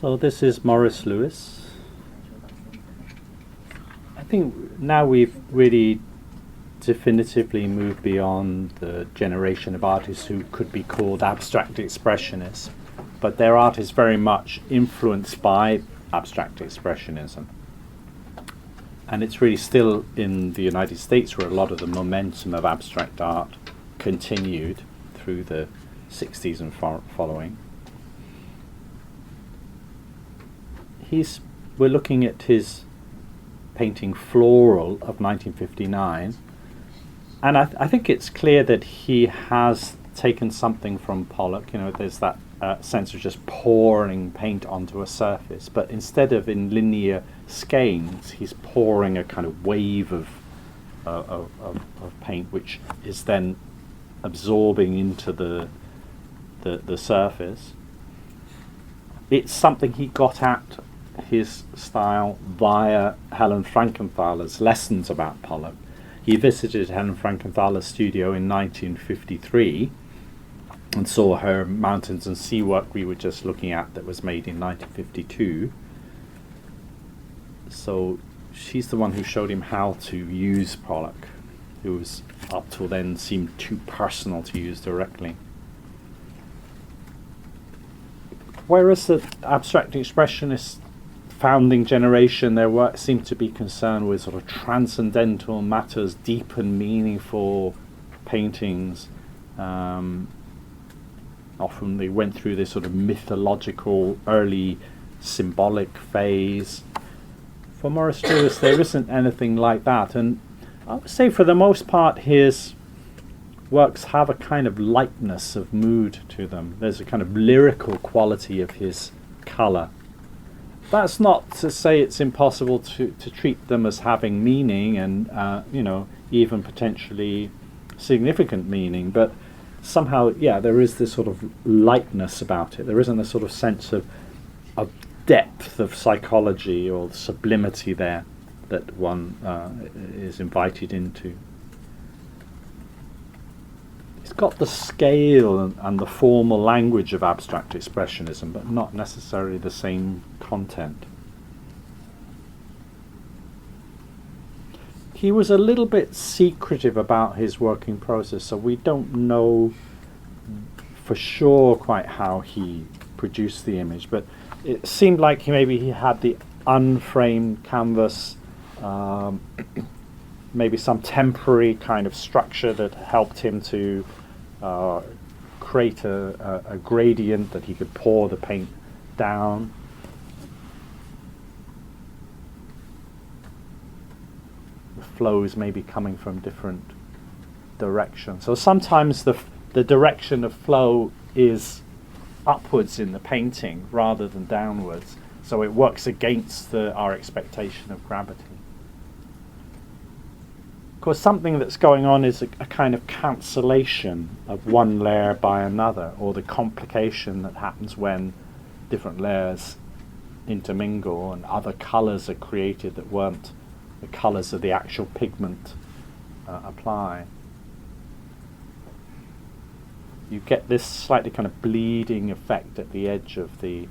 So this is Morris Lewis. I think now we've really definitively moved beyond the generation of artists who could be called abstract expressionists, but their art is very much influenced by abstract expressionism. And it's really still in the United States where a lot of the momentum of abstract art continued through the 60s and following. We're looking at his painting Floral of 1959, and I think it's clear that he has taken something from Pollock. You know, there's that sense of just pouring paint onto a surface, but instead of in linear skeins, he's pouring a kind of wave of paint, which is then absorbing into the surface. It's something he got at his style via Helen Frankenthaler's lessons about Pollock. He visited Helen Frankenthaler's studio in 1953 and saw her Mountains and Sea work we were just looking at that was made in 1952. So she's the one who showed him how to use Pollock, who was up till then seemed too personal to use directly. Whereas the abstract expressionists founding generation, their work seemed to be concerned with sort of transcendental matters, deep and meaningful paintings. Often they went through this sort of mythological, early symbolic phase. For Morris Lewis, there isn't anything like that, and I would say for the most part his works have a kind of lightness of mood to them. There's a kind of lyrical quality of his colour. That's not to say it's impossible to treat them as having meaning and even potentially significant meaning, but somehow, there is this sort of lightness about it. There isn't a sort of sense of depth of psychology or sublimity there that one is invited into. It's got the scale and the formal language of abstract expressionism, but not necessarily the same content. He was a little bit secretive about his working process, so we don't know for sure quite how he produced the image, but it seemed like he had the unframed canvas, maybe some temporary kind of structure that helped him to create a gradient that he could pour the paint down. The flows may be coming from different directions. So sometimes the direction of flow is upwards in the painting rather than downwards. So it works against our expectation of gravity. Of course, something that's going on is a kind of cancellation of one layer by another, or the complication that happens when different layers intermingle and other colours are created that weren't the colours of the actual pigment apply. You get this slightly kind of bleeding effect at the edge of the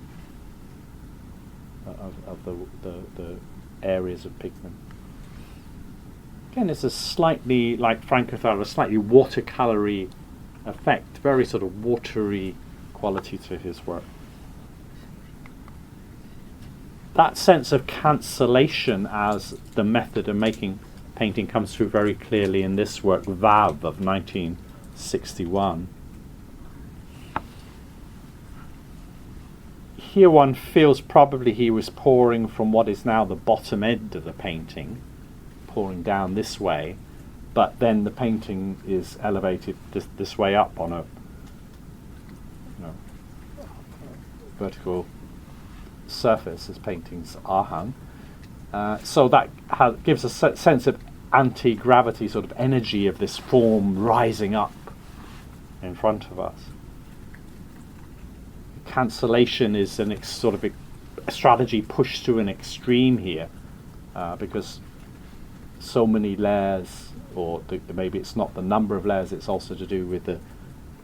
areas of pigment. Again, it's a slightly, like Frankenthaler, a slightly watercolory effect, very sort of watery quality to his work. That sense of cancellation as the method of making painting comes through very clearly in this work, Vav of 1961. Here one feels probably he was pouring from what is now the bottom end of the painting, pouring down this way, but then the painting is elevated this way up on a vertical surface as paintings are hung. So that gives a sense of anti-gravity, sort of energy of this form rising up in front of us. Cancellation is sort of a strategy pushed to an extreme here, because so many layers, or maybe it's not the number of layers, it's also to do with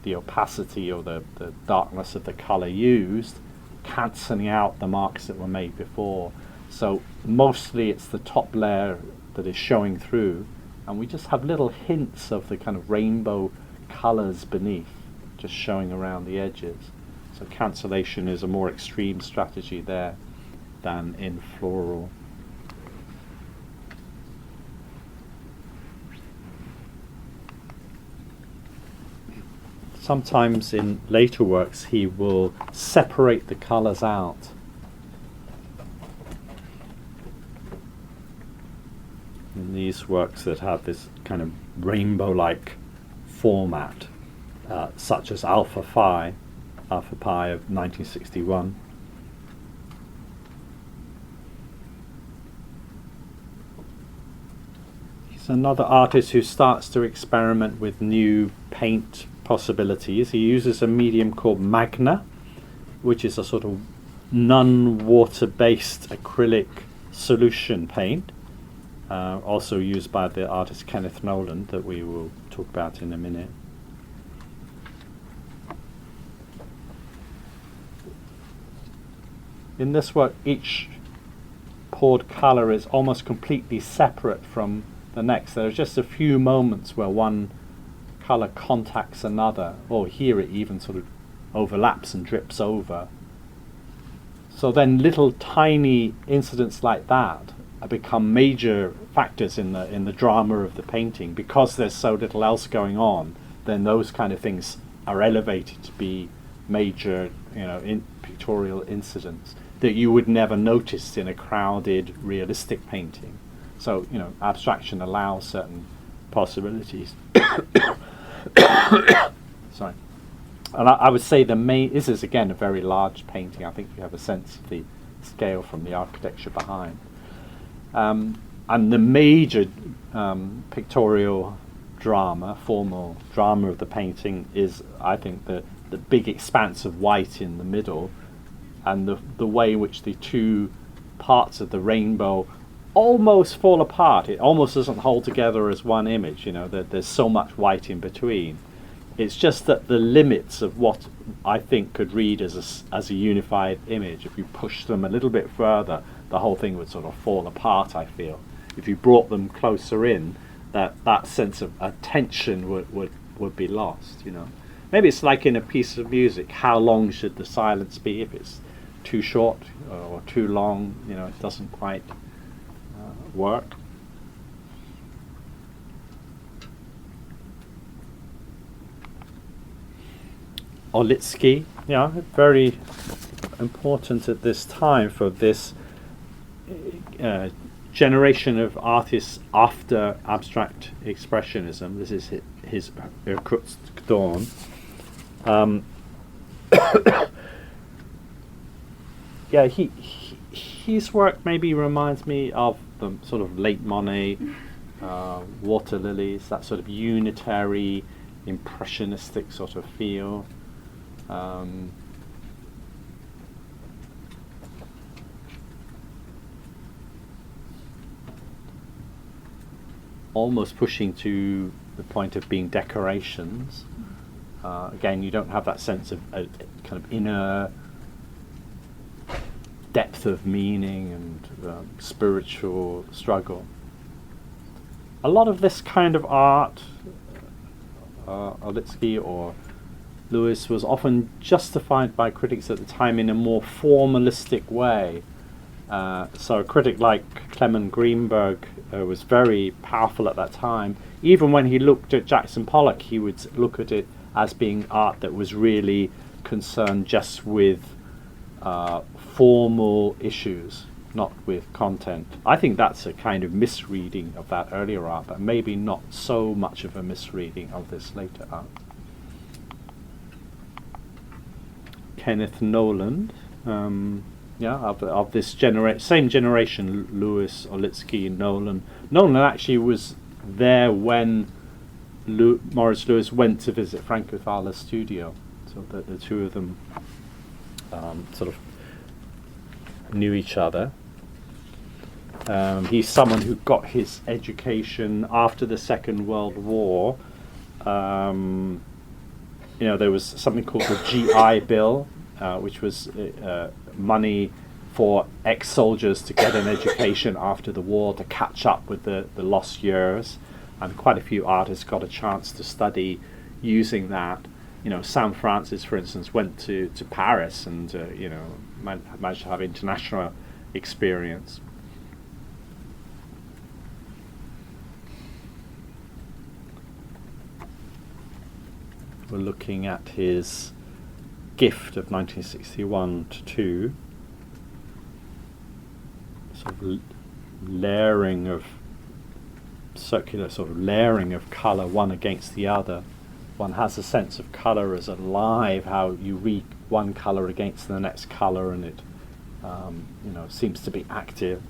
the opacity or the darkness of the colour used. cancelling out the marks that were made before. So mostly it's the top layer that is showing through, and we just have little hints of the kind of rainbow colours beneath, just showing around the edges. So cancellation is a more extreme strategy there than in floral. Sometimes in later works he will separate the colours out. In these works that have this kind of rainbow-like format, such as Alpha Pi of 1961. He's another artist who starts to experiment with new paint possibilities. He uses a medium called Magna, which is a sort of non-water-based acrylic solution paint, also used by the artist Kenneth Noland, that we will talk about in a minute. In this work, each poured colour is almost completely separate from the next. There are just a few moments where one colour contacts another, or here it even sort of overlaps and drips over. So then little tiny incidents like that become major factors in the drama of the painting. Because there's so little else going on, then those kind of things are elevated to be major, pictorial incidents that you would never notice in a crowded realistic painting. So abstraction allows certain possibilities. Sorry. And I would say this is again a very large painting. I think you have a sense of the scale from the architecture behind. And the major pictorial drama, formal drama of the painting is, I think, the big expanse of white in the middle, and the way in which the two parts of the rainbow almost fall apart. It almost doesn't hold together as one image, there's so much white in between. It's just that the limits of what I think could read as a unified image, if you push them a little bit further, the whole thing would sort of fall apart, I feel. If you brought them closer in, that sense of tension would be lost, Maybe it's like in a piece of music, how long should the silence be? If it's too short or too long, it doesn't quite work. Olitski, very important at this time for this generation of artists after abstract expressionism. This is his Irkutsk Dawn. His work maybe reminds me of the sort of late Monet, Water Lilies, that sort of unitary, impressionistic sort of feel. Almost pushing to the point of being decorations. Again, you don't have that sense of a kind of inner depth of meaning and spiritual struggle. A lot of this kind of art, Olitski or Lewis, was often justified by critics at the time in a more formalistic way. So a critic like Clement Greenberg was very powerful at that time. Even when he looked at Jackson Pollock, he would look at it as being art that was really concerned just with formal issues, not with content. I think that's a kind of misreading of that earlier art, but maybe not so much of a misreading of this later art. Kenneth Noland, of this same generation, Lewis, Olitski, and Noland. Noland actually was there when Maurice Lewis went to visit Franco Fala's studio, so that the two of them sort of knew each other. He's someone who got his education after the Second World War. There was something called the GI Bill, which was money for ex-soldiers to get an education after the war, to catch up with the lost years. And quite a few artists got a chance to study using that. Sam Francis, for instance, went to Paris and managed to have international experience. We're looking at his gift of 1961 to 2. Sort of layering of circular sort of layering of colour one against the other. One has a sense of colour as alive, how you read one colour against the next colour, and it seems to be active.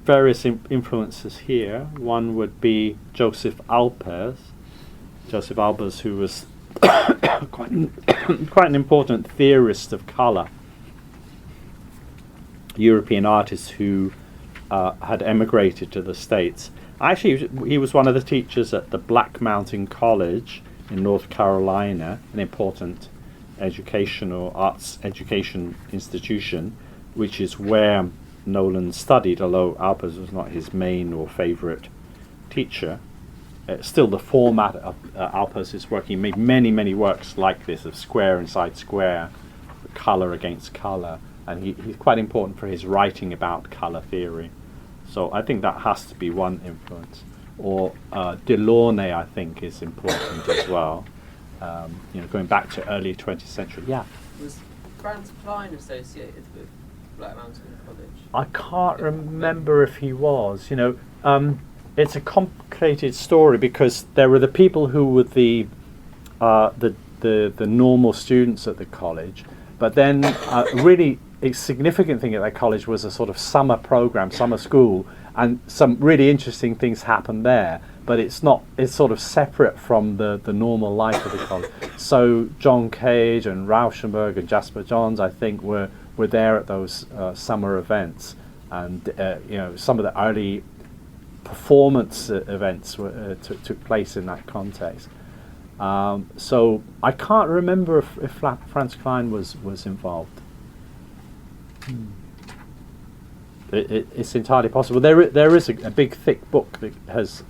Various influences here. One would be Joseph Albers, who was quite an important theorist of colour. European artist who had emigrated to the States. Actually, he was one of the teachers at the Black Mountain College in North Carolina, an important educational arts education institution, which is where Noland studied, although Albers was not his main or favourite teacher. Still, the format of Albers' work, he made many works like this, of square inside square, colour against colour, and he's quite important for his writing about colour theory. So I think that has to be one influence. Or Delaunay, I think, is important as well. Going back to early 20th century. Yeah. Was Franz Klein associated with Black Mountain College? I can't remember if he was. It's a complicated story because there were the people who were the normal students at the college, but then really a significant thing at that college was a sort of summer program, summer school, and some really interesting things happened there. But it's sort of separate from the normal life of the college. So John Cage and Rauschenberg and Jasper Johns, I think, were there at those summer events, and some of the early performance events took place in that context. So I can't remember if Franz Klein was involved. It's entirely possible. There is a big thick book that has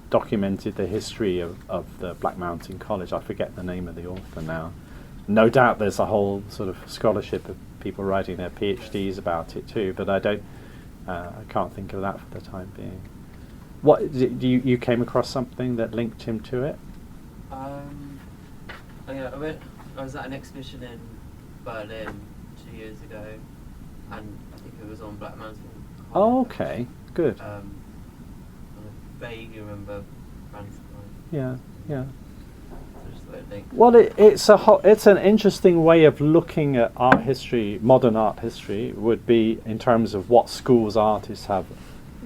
documented the history of the Black Mountain College. I forget the name of the author now. No doubt there's a whole sort of scholarship of people writing their PhDs about it too, but I can't think of that for the time being. What you came across something that linked him to it? I was at an exhibition in Berlin 2 years ago, and I think it was on Black Mountain. Oh, okay, good. I vaguely remember Franz Klein. Yeah. So Well, it's an interesting way of looking at art history. Modern art history would be in terms of what schools artists have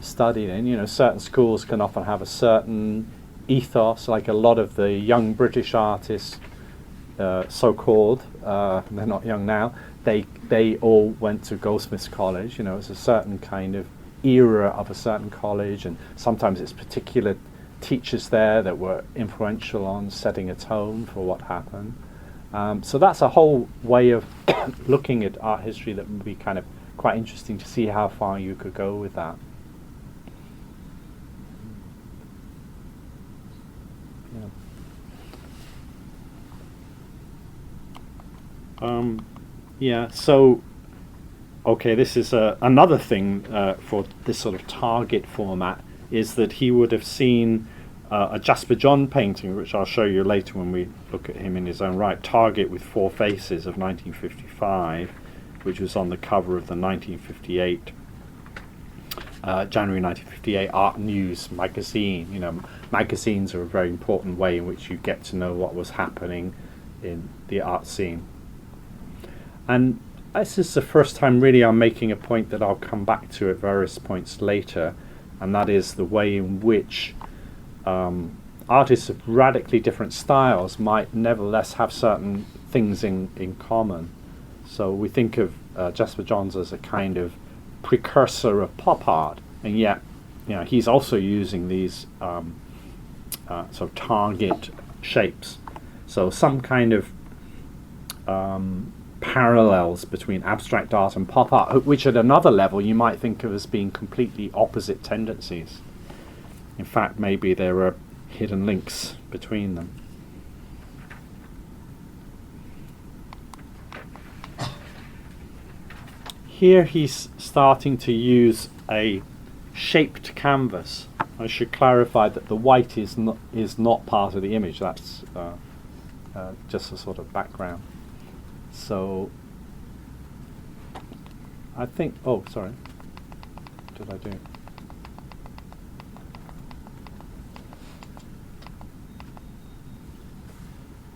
studied in. Certain schools can often have a certain ethos, like a lot of the young British artists, so-called, they're not young now, they all went to Goldsmiths College. It's a certain kind of era of a certain college, and sometimes it's particular teachers there that were influential on setting a tone for what happened. So that's a whole way of looking at art history that would be kind of quite interesting to see how far you could go with that. So okay, this is another thing for this sort of target format, is that he would have seen a Jasper John painting, which I'll show you later when we look at him in his own right, Target with Four Faces of 1955, which was on the cover of the 1958 January 1958 Art News magazine. Magazines are a very important way in which you get to know what was happening in the art scene. And this is the first time really I'm making a point that I'll come back to at various points later, and that is the way in which artists of radically different styles might nevertheless have certain things in common. So we think of Jasper Johns as a kind of precursor of pop art, and yet he's also using these sort of target shapes. So some kind of parallels between abstract art and pop art, which at another level you might think of as being completely opposite tendencies. In fact, maybe there are hidden links between them. Here he's starting to use a shaped canvas. I should clarify that the white is not part of the image. That's just a sort of background. So I think. Oh, sorry. What did I do?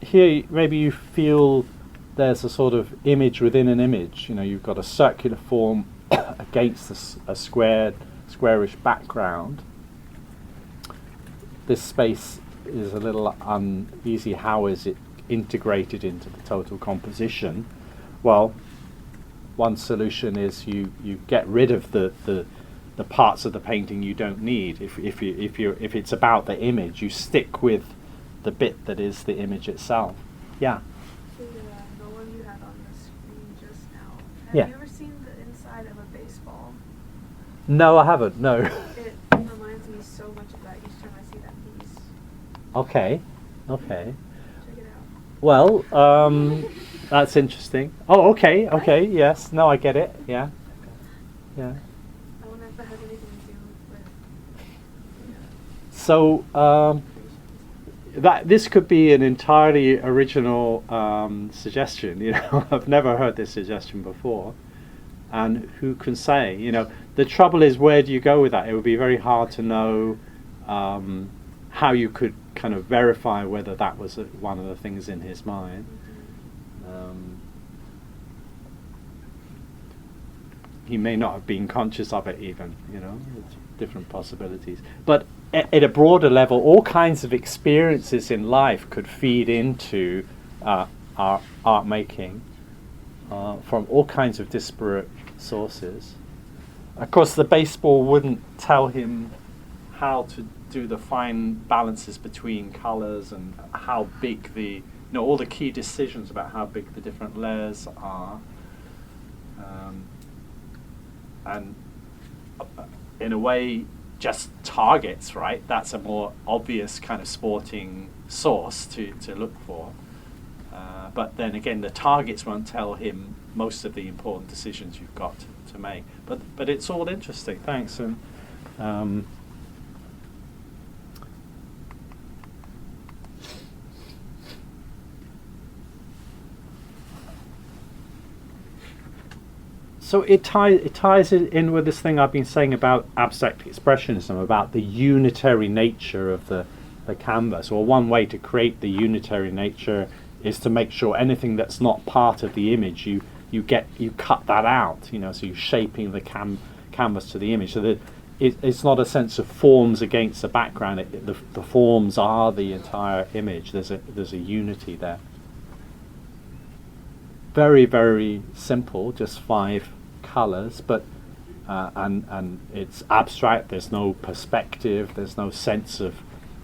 Here, maybe you feel there's a sort of image within an image. You know, you've got a circular form against a squarish background. This space is a little uneasy. How is it integrated into the total composition? Well, one solution is you get rid of the parts of the painting you don't need. If it's about the image, you stick with the bit that is the image itself. Yeah. The one you had on the screen just now. Yeah. Have you ever seen the inside of a baseball? No, I haven't. No. It reminds me so much of that each time I see that piece. Okay. Check it out. Well, that's interesting. Oh, okay. Yes. No, I get it. Yeah. I wonder if that has anything to do with. So that this could be an entirely original suggestion. You know, I've never heard this suggestion before, and who can say? You know, the trouble is, where do you go with that? It would be very hard to know how you could kind of verify whether that was one of the things in his mind. He may not have been conscious of it even, you know, it's different possibilities. But at a broader level, all kinds of experiences in life could feed into our art making from all kinds of disparate sources. Of course, the baseball wouldn't tell him how to do the fine balances between colors and how big all the key decisions about how big the different layers are. And in a way, just targets, right? That's a more obvious kind of sporting source to look for. But then again, the targets won't tell him most of the important decisions you've got to make. But it's all interesting. Thanks. And so it ties in with this thing I've been saying about abstract expressionism, about the unitary nature of the canvas. Or one way to create the unitary nature is to make sure anything that's not part of the image, you cut that out. You know, so you're shaping the canvas to the image. So that it's not a sense of forms against the background. The forms are the entire image. There's a unity there. Very, very simple, just 5 colors, but and it's abstract. There's no perspective. There's no sense of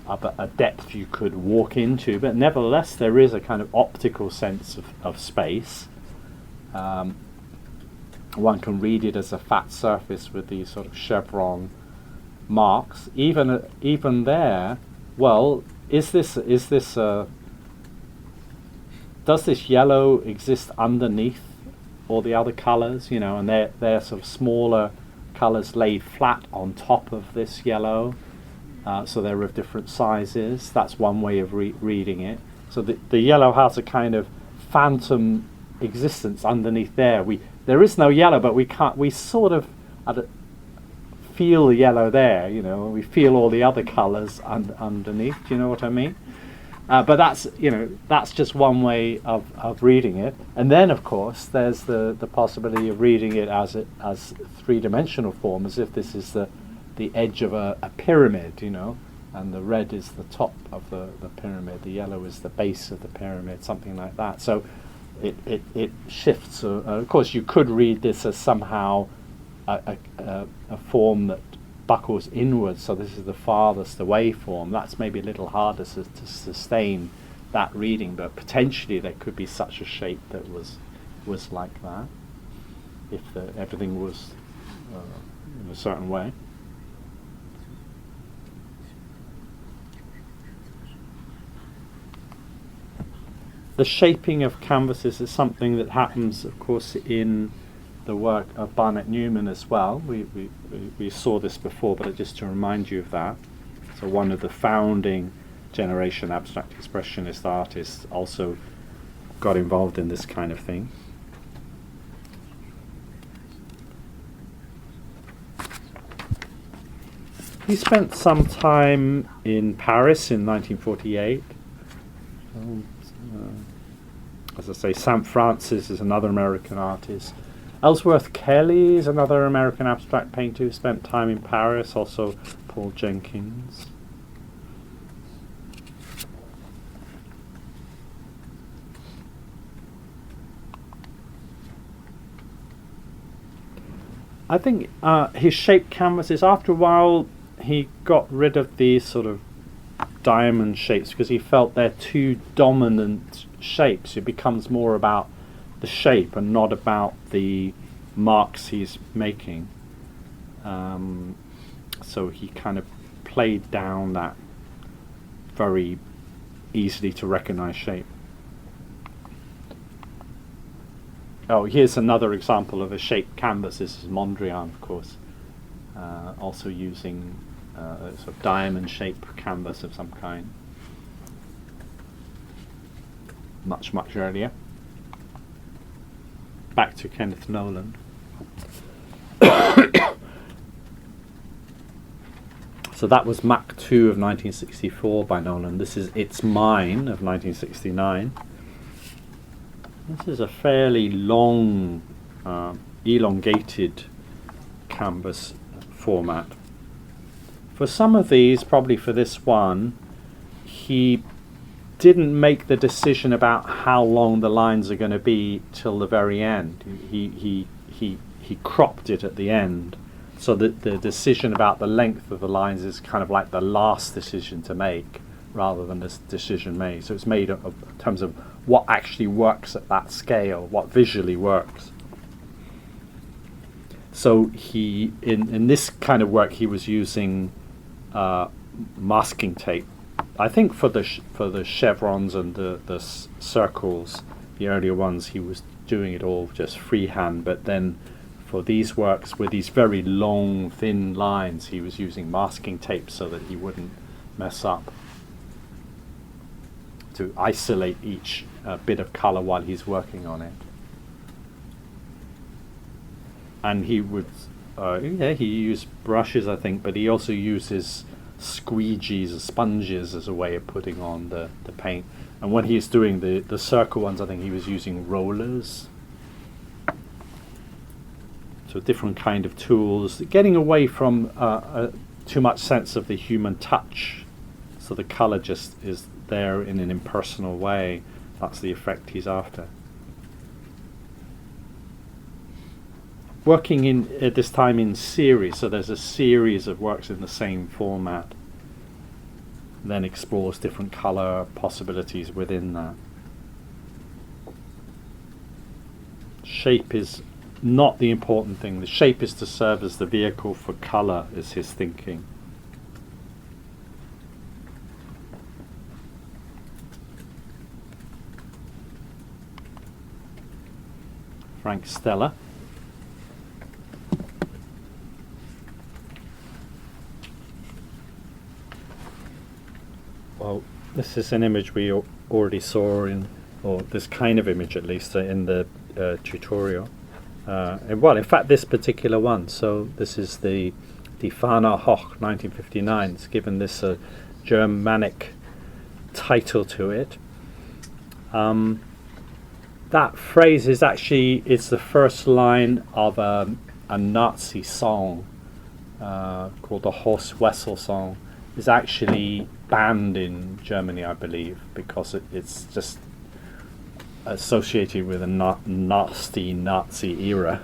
a depth you could walk into. But nevertheless, there is a kind of optical sense of space. One can read it as a fat surface with these sort of chevron marks. Even there, well, does this yellow exist underneath all the other colours, you know, and they're sort of smaller colours laid flat on top of this yellow, so they're of different sizes. That's one way of reading it. So the yellow has a kind of phantom existence underneath there. There is no yellow, but we sort of feel the yellow there, you know, we feel all the other colours underneath. Do you know what I mean? But that's just one way of reading it. And then, of course, there's the possibility of reading it as three-dimensional form, as if this is the edge of a pyramid, you know, and the red is the top of the pyramid, the yellow is the base of the pyramid, something like that. So it shifts. Of course, you could read this as somehow a form that buckles inwards, so this is the farthest away form. That's maybe a little harder to sustain that reading, but potentially there could be such a shape that was was like that, if everything was in a certain way. The shaping of canvases is something that happens, of course, in the work of Barnett Newman as well. We saw this before, but just to remind you of that. So one of the founding generation abstract expressionist artists also got involved in this kind of thing. He spent some time in Paris in 1948. As I say, Sam Francis is another American artist. Ellsworth Kelly is another American abstract painter who spent time in Paris, also Paul Jenkins. I think his shaped canvases, after a while, he got rid of these sort of diamond shapes because he felt they're too dominant shapes. It becomes more about the shape and not about the marks he's making. So he kind of played down that very easily to recognize shape. Oh, here's another example of a shaped canvas. This is Mondrian, of course, also using a sort of diamond-shaped canvas of some kind. Much earlier. Back to Kenneth Noland. So that was Mach 2 of 1964 by Noland. This is It's Mine of 1969. This is a fairly long, elongated canvas format. For some of these, probably for this one, he didn't make the decision about how long the lines are going to be till the very end. He cropped it at the end, so that the decision about the length of the lines is kind of like the last decision to make, rather than this decision made. So it's made in terms of what actually works at that scale, what visually works. So he, in this kind of work, he was using masking tape. I think for the chevrons and the circles, the earlier ones, he was doing it all just freehand. But then for these works with these very long, thin lines, he was using masking tape so that he wouldn't mess up, to isolate each bit of color while he's working on it. And he would, he used brushes, I think, but he also uses squeegees or sponges as a way of putting on the paint. And when he's doing the circle ones, I think he was using rollers. So different kind of tools, getting away from too much sense of the human touch. So the color just is there in an impersonal way. That's the effect he's after. Working at this time in series, so there's a series of works in the same format, then explores different color possibilities within that. Shape is not the important thing. The shape is to serve as the vehicle for color, is his thinking. Frank Stella. Well, this is an image we already saw in, or this kind of image at least, in the tutorial. Well, in fact, this particular one. So this is the Die Fahne hoch, 1959. It's given this a Germanic title to it. That phrase is actually, it's the first line of a Nazi song called the Horst Wessel song. It's actually banned in Germany, I believe, because it's just associated with a nasty Nazi era.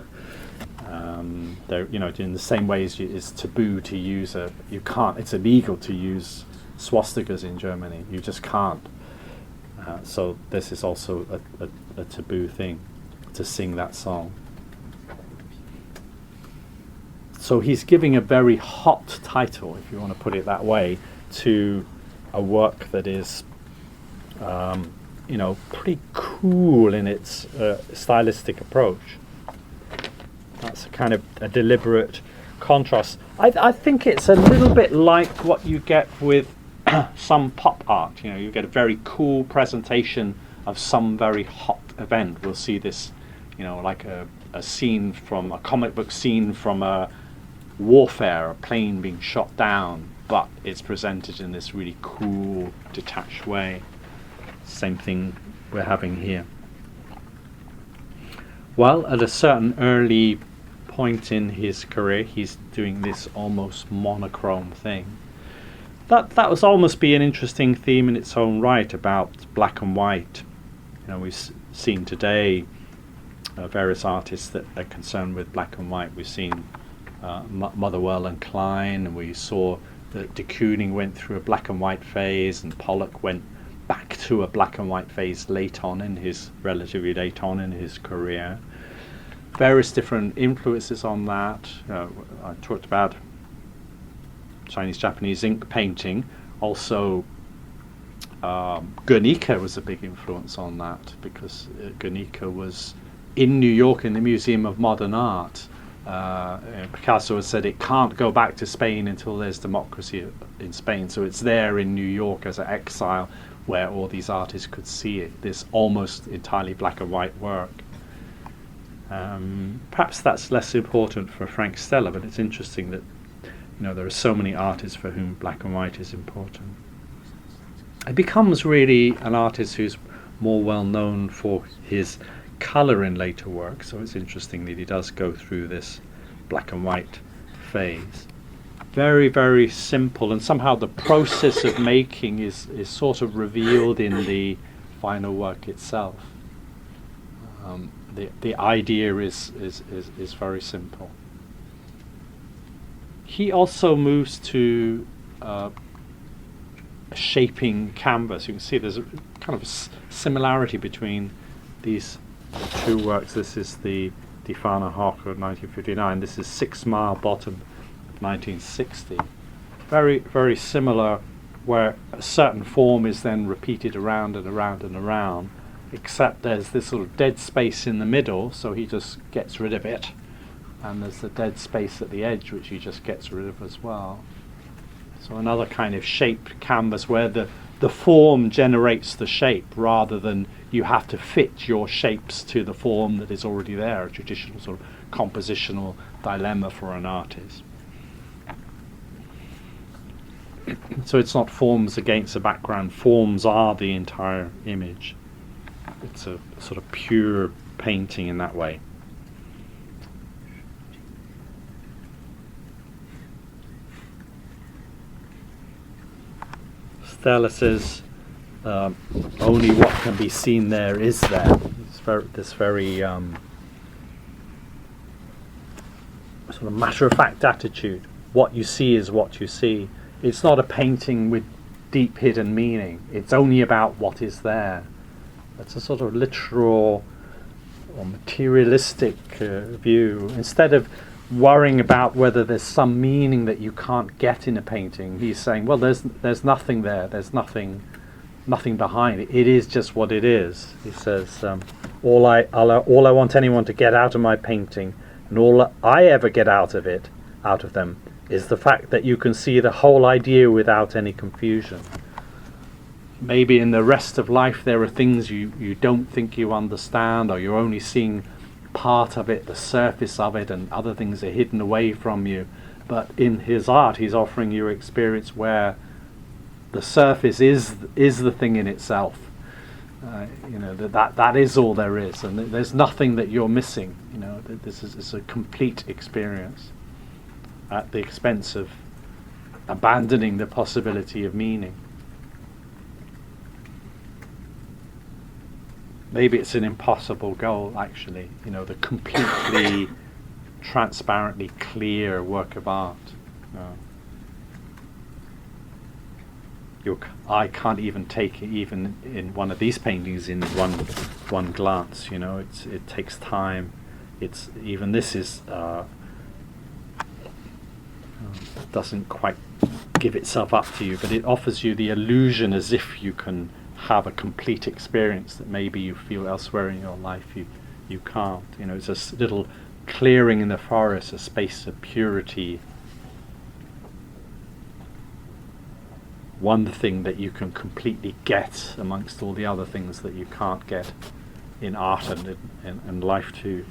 They're, in the same way as it's taboo to use it's illegal to use swastikas in Germany. You just can't. So this is also a taboo thing. to sing that song. So he's giving a very hot title, if you want to put it that way, to a work that is, pretty cool in its stylistic approach. That's a kind of a deliberate contrast. I think it's a little bit like what you get with some pop art. You get a very cool presentation of some very hot event. We'll see this, like a scene from a comic book scene from a warfare, a plane being shot down, but it's presented in this really cool, detached way. Same thing we're having here. Well, at a certain early point in his career, he's doing this almost monochrome thing. That was almost be an interesting theme in its own right about black and white. We've seen today various artists that are concerned with black and white. We've seen Motherwell and Klein, and we saw that de Kooning went through a black and white phase, and Pollock went back to a black and white phase relatively late on in his career. Various different influences on that. I talked about Chinese-Japanese ink painting. Also, Guernica was a big influence on that, because Guernica was in New York in the Museum of Modern Art. Picasso has said it can't go back to Spain until there's democracy in Spain, so it's there in New York as an exile where all these artists could see it, this almost entirely black and white work. Perhaps that's less important for Frank Stella, but it's interesting that there are so many artists for whom black and white is important. It becomes really an artist who's more well known for his colour in later work, so it's interesting that he does go through this black and white phase. Very, very simple, and somehow the process of making is sort of revealed in the final work itself. The idea is very simple. He also moves to shaping canvas. You can see there's a kind of similarity between these two works. This is the Die Fahne hoch of 1959. This is 6 Mile Bottom of 1960. Very, very similar, where a certain form is then repeated around and around and around, except there's this sort of dead space in the middle, so he just gets rid of it. And there's the dead space at the edge, which he just gets rid of as well. So another kind of shaped canvas where the form generates the shape, rather than you have to fit your shapes to the form that is already there, a traditional sort of compositional dilemma for an artist. So it's not forms against a background, forms are the entire image. It's a sort of pure painting in that way. Stella says, only what can be seen there is there. This very sort of matter-of-fact attitude. What you see is what you see. It's not a painting with deep hidden meaning. It's only about what is there. It's a sort of literal or materialistic view. Instead of worrying about whether there's some meaning that you can't get in a painting, he's saying, well, there's nothing there. There's nothing behind it. It is just what it is. He says, all I want anyone to get out of my painting, and all I ever get out of them, is the fact that you can see the whole idea without any confusion. Maybe in the rest of life there are things you don't think you understand, or you're only seeing part of it, the surface of it, and other things are hidden away from you. But in his art, he's offering you an experience where the surface is the thing in itself. That is all there is, and there's nothing that you're missing. This is a complete experience at the expense of abandoning the possibility of meaning. Maybe it's an impossible goal, actually, the completely transparently clear work of art. your eye can't even take it, even in one of these paintings, in one glance. You know, it takes time. It's even this is doesn't quite give itself up to you, but it offers you the illusion as if you can have a complete experience that maybe you feel elsewhere in your life you can't. You know, it's a little clearing in the forest, a space of purity. One thing that you can completely get amongst all the other things that you can't get in art and life too.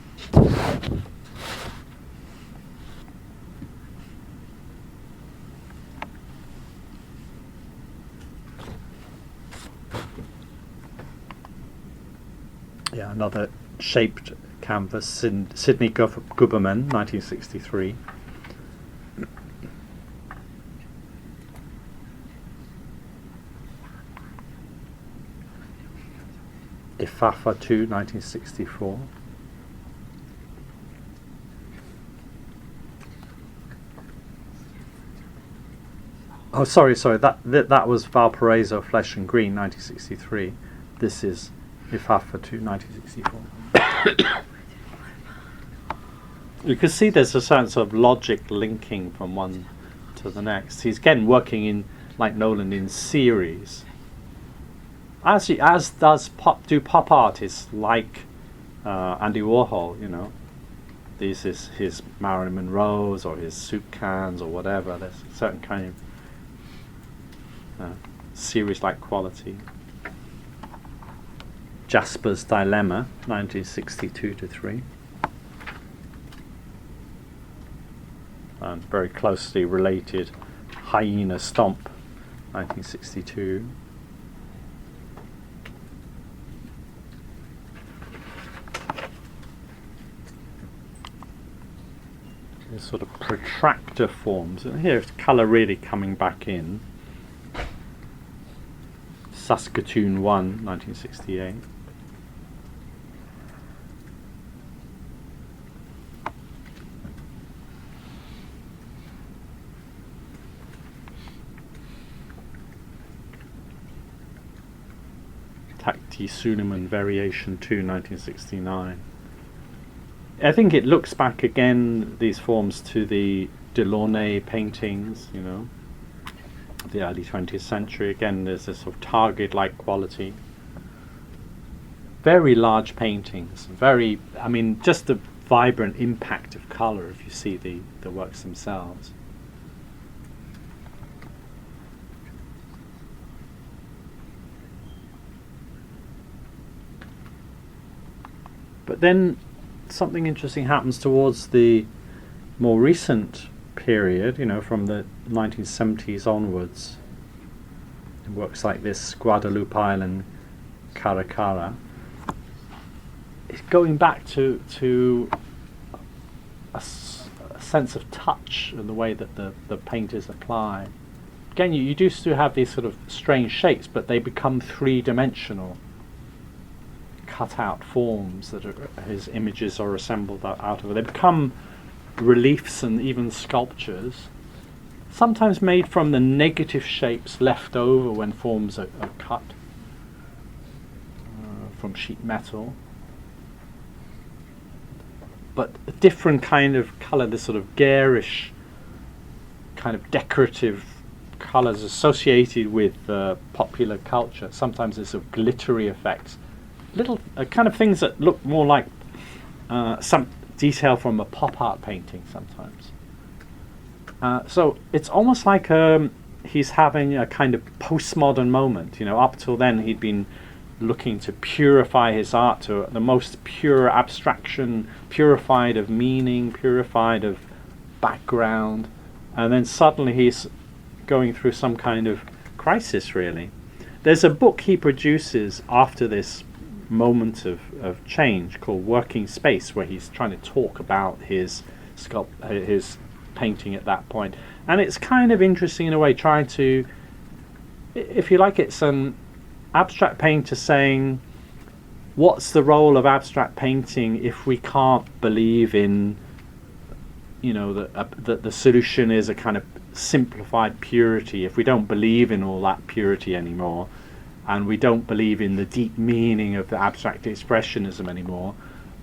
Yeah, another shaped canvas, Sydney Guberman, 1963. Ifafa 2, 1964. Oh, sorry. That was Valparaiso, Flesh and Green, 1963. This is Ifafa 2, 1964. You can see there's a sense of logic linking from one to the next. He's again working in, like Noland, in series. As does pop artists like Andy Warhol. You know, this is his Marilyn Monroe's or his soup cans or whatever. There's a certain kind of series-like quality. Jasper's Dilemma, 1962-3. And very closely related, Hyena Stomp, 1962. These sort of protractor forms. And here's colour really coming back in. Saskatoon 1, 1968. Takti Suleiman Variation 2, 1969. I think it looks back again, these forms, to the Delaunay paintings, you know, of the early 20th century. Again, there's this sort of target-like quality. Very large paintings, just the vibrant impact of colour if you see the works themselves. But then something interesting happens towards the more recent period, you know, from the 1970s onwards. In works like this, Guadalupe Island, Caracara, it's going back to a sense of touch and the way that the paint is applied. Again, you do still have these sort of strange shapes, but they become three-dimensional, cut-out forms that his images are assembled out of. They become reliefs and even sculptures, sometimes made from the negative shapes left over when forms are cut from sheet metal. But a different kind of colour, this sort of garish kind of decorative colours associated with popular culture. Sometimes there's sort of glittery effects, little kind of things that look more like some detail from a pop art painting sometimes. So it's almost like he's having a kind of postmodern moment. You know, up till then he'd been looking to purify his art to the most pure abstraction, purified of meaning, purified of background, and then suddenly he's going through some kind of crisis, really. There's a book he produces after this moment of change called Working Space, where he's trying to talk about his painting at that point. And it's kind of interesting in a way, trying to, if you like, it's an abstract painter saying, what's the role of abstract painting if we can't believe in, you know, that the solution is a kind of simplified purity, if we don't believe in all that purity anymore, and we don't believe in the deep meaning of the abstract expressionism anymore,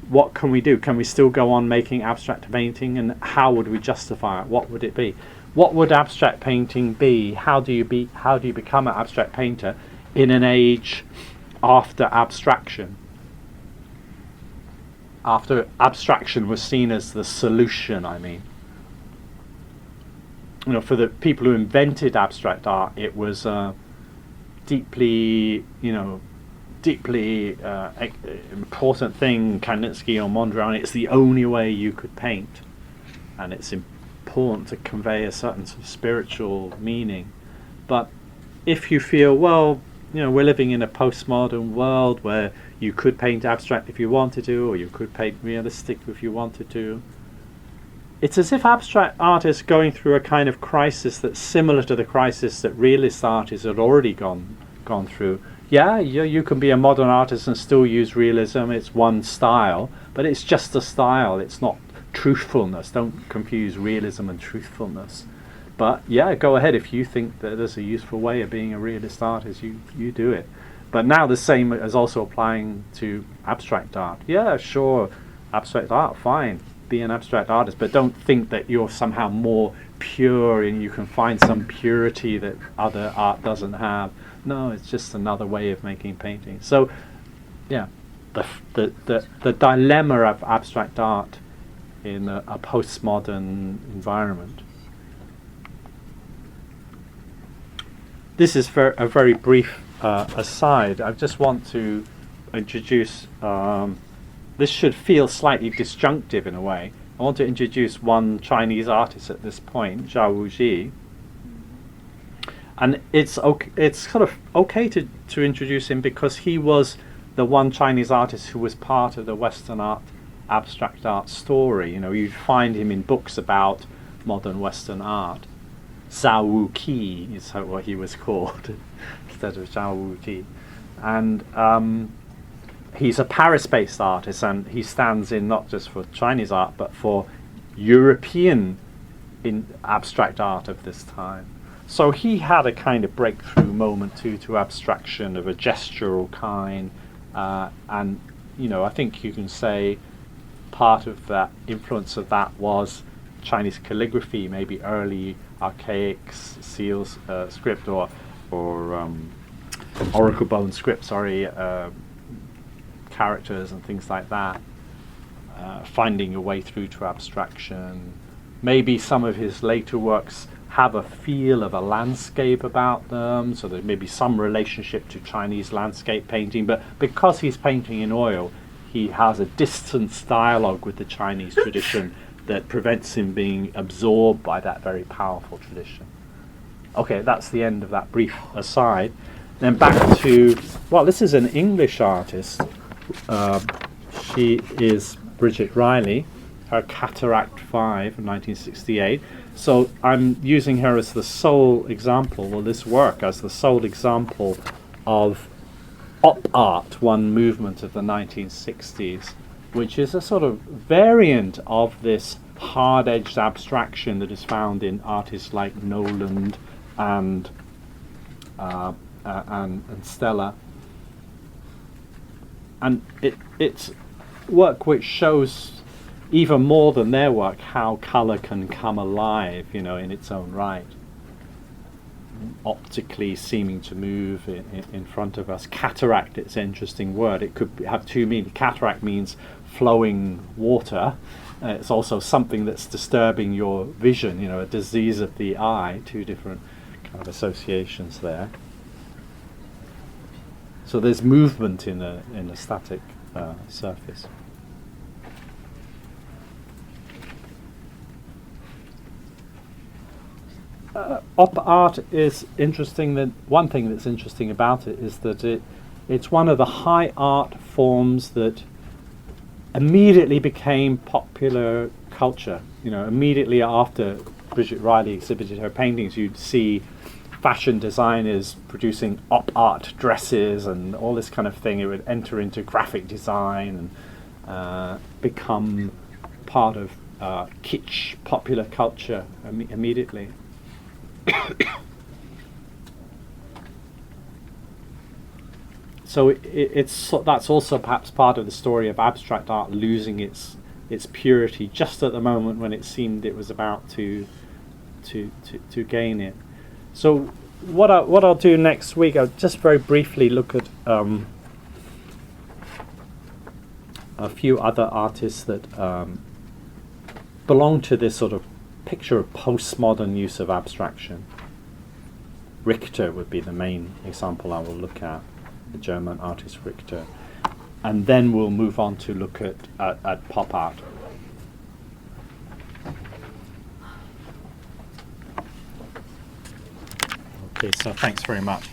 what can we do? Can we still go on making abstract painting, and how would we justify it? What would it be? What would abstract painting be? How do you become an abstract painter in an age after abstraction? After abstraction was seen as the solution, I mean. You know, for the people who invented abstract art, it was deeply important thing, Kandinsky or Mondrian. It's the only way you could paint, and it's important to convey a certain sort of spiritual meaning. But if you feel, well, you know, we're living in a postmodern world where you could paint abstract if you wanted to, or you could paint realistic if you wanted to. It's as if abstract art is going through a kind of crisis that's similar to the crisis that realist artists had already gone through. Yeah, you can be a modern artist and still use realism. It's one style, but it's just a style. It's not truthfulness. Don't confuse realism and truthfulness. But yeah, go ahead. If you think that there's a useful way of being a realist artist, you do it. But now the same is also applying to abstract art. Yeah, sure, abstract art, fine. Be an abstract artist, but don't think that you're somehow more pure and you can find some purity that other art doesn't have. No, it's just another way of making painting. So, yeah, the dilemma of abstract art in a postmodern environment. This is a very brief aside. I just want to introduce. This should feel slightly disjunctive in a way. I want to introduce one Chinese artist at this point, Zhao Wuji. And it's sort of okay to introduce him because he was the one Chinese artist who was part of the Western art, abstract art story. You know, you'd find him in books about modern Western art. Zhao Wuji is what he was called instead of Zhao Wuji. And he's a Paris-based artist, and he stands in not just for Chinese art, but for European in abstract art of this time. So he had a kind of breakthrough moment to abstraction of a gestural kind, and you know, I think you can say part of that influence of that was Chinese calligraphy, maybe early archaic seals script or oracle bone script, characters and things like that, finding a way through to abstraction. Maybe some of his later works have a feel of a landscape about them, so there may be some relationship to Chinese landscape painting, but because he's painting in oil, he has a distance dialogue with the Chinese tradition that prevents him being absorbed by that very powerful tradition. Okay, that's the end of that brief aside. Then back to, well, this is an English artist. She is Bridget Riley, her Cataract 5 in 1968. So I'm using her as the sole example, or this work as the sole example of op art, one movement of the 1960s, which is a sort of variant of this hard-edged abstraction that is found in artists like Noland and Stella. And it's work which shows, even more than their work, how colour can come alive, you know, in its own right, optically seeming to move in front of us. Cataract, it's an interesting word. It could have two meanings. Cataract means flowing water. It's also something that's disturbing your vision, you know, a disease of the eye. Two different kind of associations there. So there's movement in a static surface. Op art is interesting. That one thing that's interesting about it is that it's one of the high art forms that immediately became popular culture. You know, immediately after Bridget Riley exhibited her paintings, you'd see fashion designers producing op art dresses and all this kind of thing. It would enter into graphic design and become part of kitsch popular culture immediately. So that's also perhaps part of the story of abstract art losing its purity just at the moment when it seemed it was about to gain it. So what I'll do next week, I'll just very briefly look at a few other artists that belong to this sort of picture of postmodern use of abstraction. Richter would be the main example I will look at, the German artist Richter. And then we'll move on to look at pop art. Okay, so thanks very much.